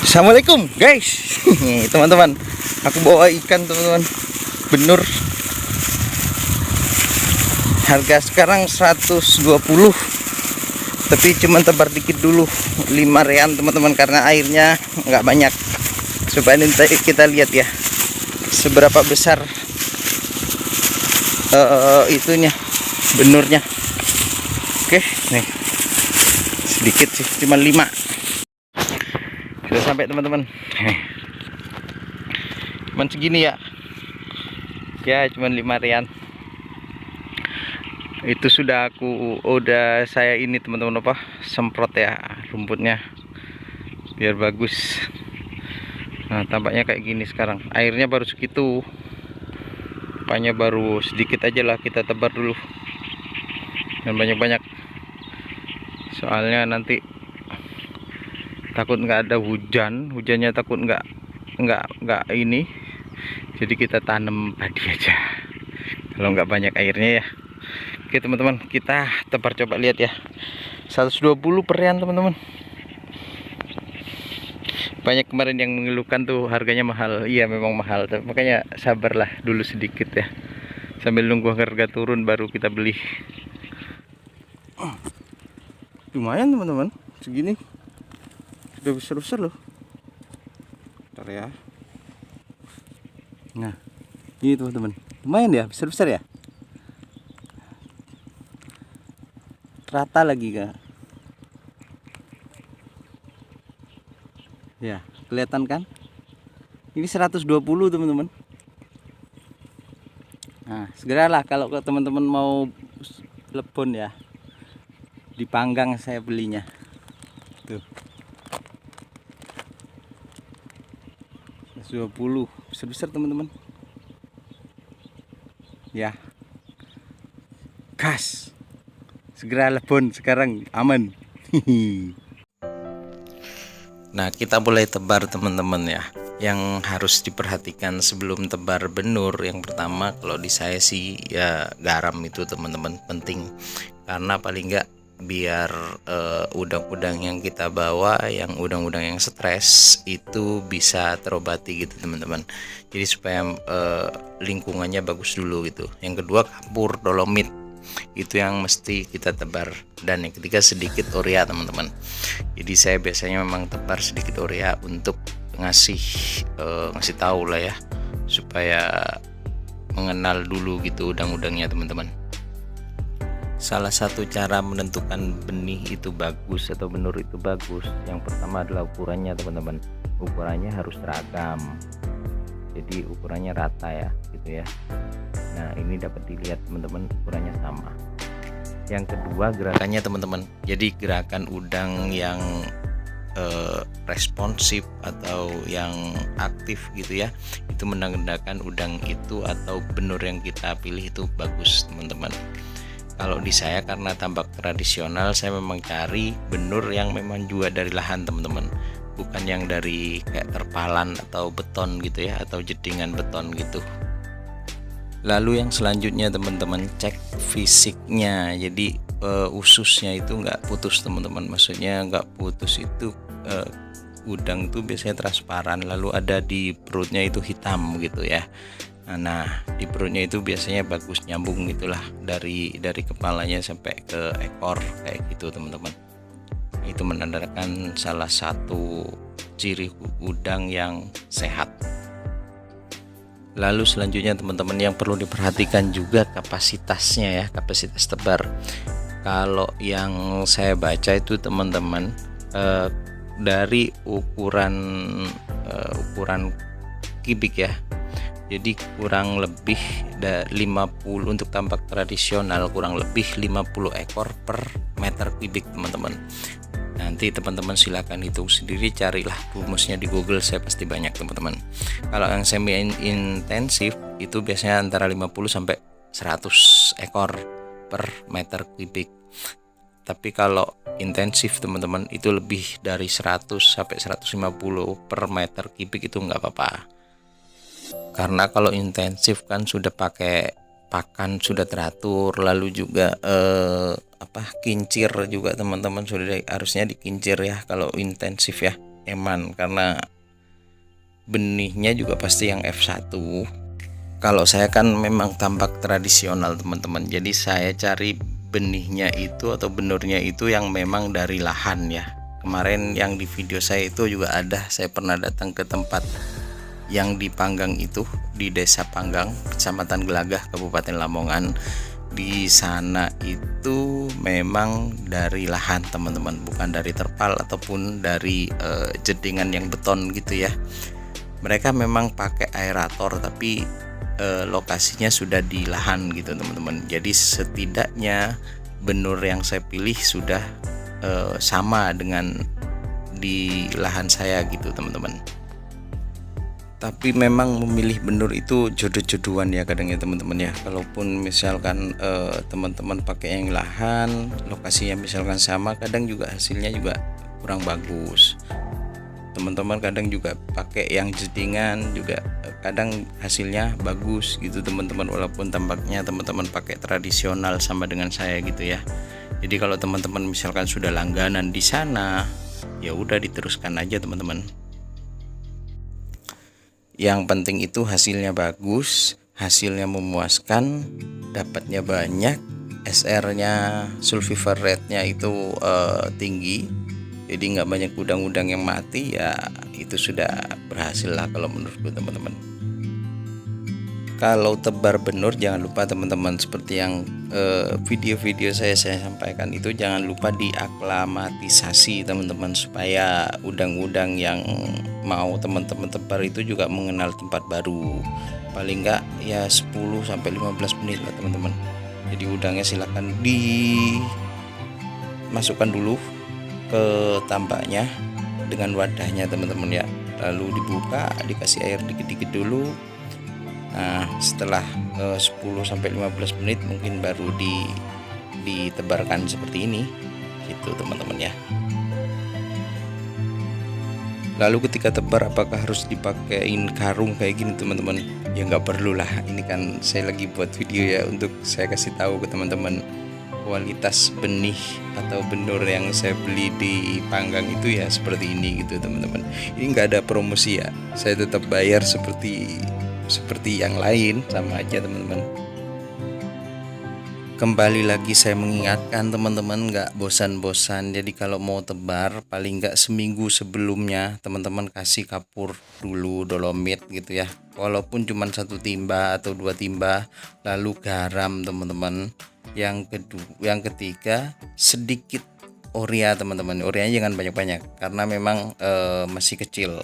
Assalamualaikum guys. Teman-teman, aku bawa ikan teman-teman, benur. Harga sekarang 120, tapi cuman tebar dikit dulu, 5 real teman-teman, karena airnya nggak banyak. Coba nanti kita lihat ya seberapa besar itunya, benurnya. Oke, nih sedikit sih, cuma 5. Sudah sampai teman-teman. Cuman segini ya, cuman 5 rian. Itu sudah saya ini teman-teman, semprot ya rumputnya biar bagus. Nah, tampaknya kayak gini sekarang. Airnya baru segitu, rupanya baru sedikit aja lah, kita tebar dulu dan banyak-banyak, soalnya nanti takut nggak ada hujannya takut nggak ini, jadi kita tanam padi aja kalau nggak banyak airnya ya. Oke teman-teman, kita tebar, coba lihat ya, 120 perian teman-teman. Banyak kemarin yang mengeluhkan tuh harganya mahal. Iya memang mahal, makanya sabarlah dulu sedikit ya, sambil nunggu harga turun baru kita beli. Lumayan teman-teman, segini udah besar-besar loh. Bentar ya. Nah, ini teman-teman, lumayan ya, besar-besar ya. Rata lagi kak. Ya, kelihatan kan? Ini 120 teman-teman. Nah, segeralah kalau teman-teman mau lebon ya, dipanggang saya belinya. Tuh. 120, besar-besar teman-teman. Ya. Gas. Segera lebon sekarang, aman. Nah, kita mulai tebar teman-teman ya. Yang harus diperhatikan sebelum tebar benur, yang pertama kalau di saya sih ya garam itu teman-teman penting, karena paling enggak biar udang-udang yang kita bawa, yang udang-udang yang stres itu bisa terobati gitu teman-teman. Jadi supaya lingkungannya bagus dulu gitu. Yang kedua kapur dolomit, itu yang mesti kita tebar. Dan yang ketiga sedikit urea teman-teman. Jadi saya biasanya memang tebar sedikit urea untuk ngasih tahu lah ya, supaya mengenal dulu gitu udang-udangnya teman-teman. Salah satu cara menentukan benih itu bagus atau benur itu bagus, yang pertama adalah ukurannya teman-teman. Ukurannya harus seragam, jadi ukurannya rata ya gitu ya. Nah, ini dapat dilihat teman-teman, ukurannya sama. Yang kedua gerakannya teman-teman, jadi gerakan udang yang responsif atau yang aktif gitu ya, itu menandakan udang itu atau benur yang kita pilih itu bagus teman-teman. Kalau di saya karena tambak tradisional, saya memang cari benur yang memang juga dari lahan teman-teman, bukan yang dari kayak terpalan atau beton gitu ya, atau jedingan beton gitu. Lalu yang selanjutnya teman-teman, cek fisiknya. Jadi ususnya itu nggak putus teman-teman, maksudnya nggak putus itu udang tuh biasanya transparan, lalu ada di perutnya itu hitam gitu ya. Nah, di perutnya itu biasanya bagus nyambung gitulah, dari kepalanya sampai ke ekor kayak gitu teman-teman. Itu menandakan salah satu ciri udang yang sehat. Lalu selanjutnya teman-teman, yang perlu diperhatikan juga kapasitasnya ya, kapasitas tebar. Kalau yang saya baca itu teman-teman, dari ukuran kubik ya. Jadi kurang lebih 50 untuk tambak tradisional, kurang lebih 50 ekor per meter kubik teman-teman. Nanti teman-teman silakan hitung sendiri, carilah rumusnya di Google, saya pasti banyak teman-teman. Kalau yang semi intensif itu biasanya antara 50 sampai 100 ekor per meter kubik. Tapi kalau intensif teman-teman itu lebih dari 100 sampai 150 per meter kubik, itu nggak apa-apa. Karena kalau intensif kan sudah pakai pakan sudah teratur, lalu juga kincir juga teman-teman, sudah harusnya dikincir ya kalau intensif ya. eman, karena benihnya juga pasti yang F1. Kalau saya kan memang tambak tradisional teman-teman, jadi saya cari benihnya itu atau benurnya itu yang memang dari lahan ya. Kemarin yang di video saya itu juga ada, saya pernah datang ke tempat yang di Panggang itu, di Desa Panggang, Kecamatan Gelagah, Kabupaten Lamongan. Di sana itu memang dari lahan teman-teman, bukan dari terpal ataupun dari jedingan yang beton gitu ya. Mereka memang pakai aerator, tapi lokasinya sudah di lahan gitu teman-teman. Jadi setidaknya benur yang saya pilih sudah sama dengan di lahan saya gitu teman-teman. Tapi memang memilih benur itu jodoh-jodohan ya kadang ya teman-teman ya. Kalaupun misalkan teman-teman pakai yang lahan, lokasinya misalkan sama, kadang juga hasilnya juga kurang bagus. Teman-teman kadang juga pakai yang jedingan juga kadang hasilnya bagus gitu teman-teman, walaupun tampaknya teman-teman pakai tradisional sama dengan saya gitu ya. Jadi kalau teman-teman misalkan sudah langganan di sana, ya udah diteruskan aja teman-teman. Yang penting itu hasilnya bagus, hasilnya memuaskan, dapatnya banyak, SR-nya, sulfur rate-nya itu tinggi, jadi nggak banyak udang-udang yang mati, ya itu sudah berhasil lah kalau menurutku teman-teman. Kalau tebar benur jangan lupa teman-teman, seperti yang video-video saya sampaikan itu, jangan lupa diaklamatisasi teman-teman, supaya udang-udang yang mau teman-teman tebar itu juga mengenal tempat baru. Paling enggak ya 10-15 menit lah teman-teman. Jadi udangnya silakan dimasukkan dulu ke tambaknya dengan wadahnya teman-teman ya, lalu dibuka, dikasih air dikit-dikit dulu. Nah setelah 10-15 menit mungkin baru ditebarkan seperti ini gitu teman-teman ya. Lalu ketika tebar apakah harus dipakein karung kayak gini teman-teman? Ya nggak perlu lah, ini kan saya lagi buat video ya untuk saya kasih tahu ke teman-teman kualitas benih atau benur yang saya beli di Panggang itu ya seperti ini gitu teman-teman. Ini nggak ada promosi ya, saya tetap bayar seperti yang lain, sama aja teman-teman. Kembali lagi saya mengingatkan teman-teman, nggak bosan-bosan. Jadi kalau mau tebar paling nggak seminggu sebelumnya teman-teman kasih kapur dulu, dolomit gitu ya, walaupun cuma 1 timba atau 2 timba, lalu garam teman-teman. Yang ketiga sedikit urea teman-teman, ureanya jangan banyak-banyak karena memang masih kecil.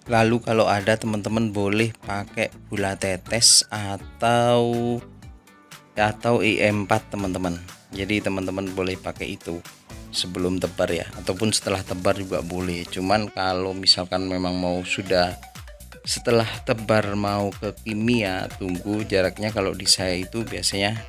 Lalu kalau ada teman-teman boleh pakai gula tetes atau IM4 teman-teman. Jadi teman-teman boleh pakai itu sebelum tebar ya, ataupun setelah tebar juga boleh. Cuman kalau misalkan memang mau sudah setelah tebar mau ke kimia, tunggu jaraknya, kalau di saya itu biasanya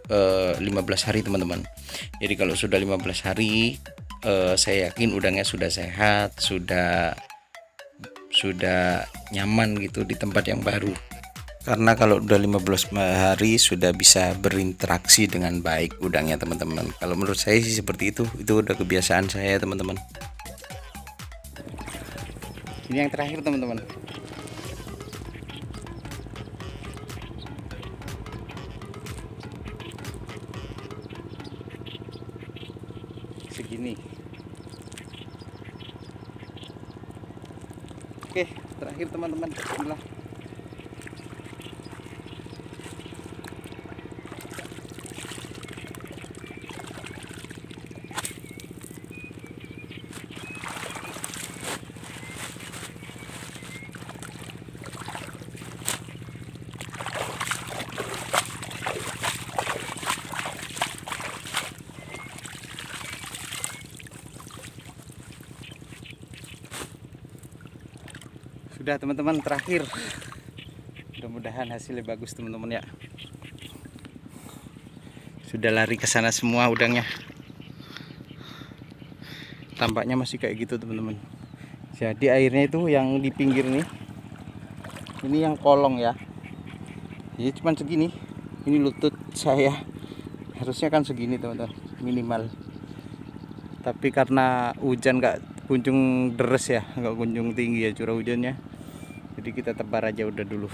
15 hari teman-teman. Jadi kalau sudah 15 hari saya yakin udangnya sudah sehat, sudah nyaman gitu di tempat yang baru. Karena kalau udah 15 hari sudah bisa berinteraksi dengan baik udangnya teman-teman. Kalau menurut saya sih seperti itu udah kebiasaan saya teman-teman. Ini yang terakhir teman-teman. Segini. Oke, terakhir teman-teman, bismillah. Sudah teman-teman, terakhir. Mudah-mudahan hasilnya bagus teman-teman ya. Sudah lari ke sana semua udangnya. Tampaknya masih kayak gitu teman-teman. Jadi airnya itu yang di pinggir nih. Ini yang kolong ya. Jadi cuma segini. Ini lutut saya. Harusnya kan segini teman-teman, minimal. Tapi karena hujan nggak kunjung deres ya, nggak kunjung tinggi ya curah hujannya, jadi kita tebar aja udah dulu.